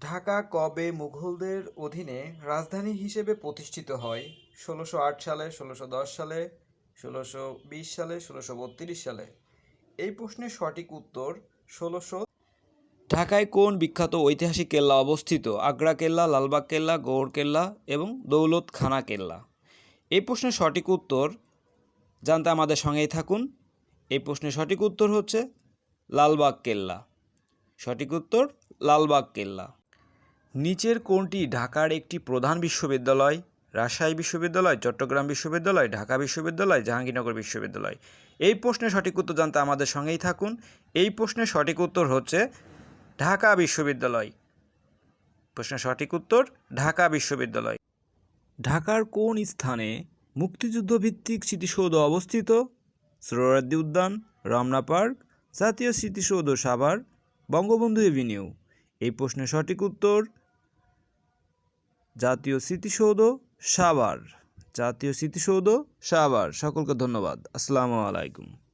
ঢাকা কবে মুঘলদের অধীনে রাজধানী হিসেবে প্রতিষ্ঠিত হয়? ১৬০৮ সালে, ১৬১০ সালে, ১৬২০ সালে, ১৬৩২ সালে? এই প্রশ্নের সঠিক উত্তর ১৬০০। ঢাকায় কোন বিখ্যাত ঐতিহাসিক কেল্লা অবস্থিত? আগ্রা কেল্লা, লালবাগ কেল্লা, গৌড় কেল্লা এবং দৌলতখানা কেল্লা? এই প্রশ্নের সঠিক উত্তর জানতে আমাদের সঙ্গেই থাকুন। এই প্রশ্নের সঠিক উত্তর হচ্ছে লালবাগ কেল্লা। সঠিক উত্তর লালবাগ কেল্লা। নিচের কোনটি ঢাকার একটি প্রধান বিশ্ববিদ্যালয়? রাজশাহী বিশ্ববিদ্যালয়, চট্টগ্রাম বিশ্ববিদ্যালয়, ঢাকা বিশ্ববিদ্যালয়, জাহাঙ্গীরনগর বিশ্ববিদ্যালয়? এই প্রশ্নের সঠিক উত্তর জানতে আমাদের সঙ্গেই থাকুন। এই প্রশ্নের সঠিক উত্তর হচ্ছে ঢাকা বিশ্ববিদ্যালয়। প্রশ্নের সঠিক উত্তর ঢাকা বিশ্ববিদ্যালয়। ঢাকার কোন স্থানে মুক্তিযুদ্ধভিত্তিক স্মৃতিসৌধ অবস্থিত? সোহরাওয়ার্দী উদ্যান, রমনা পার্ক, জাতীয় স্মৃতিসৌধ সাভার, বঙ্গবন্ধু এভিনিউ? এই প্রশ্নের সঠিক উত্তর জাতীয় স্মৃতিসৌধ সাভার। জাতীয় স্মৃতিসৌধ সাভার। সকলকে ধন্যবাদ। আসসালামু আলাইকুম।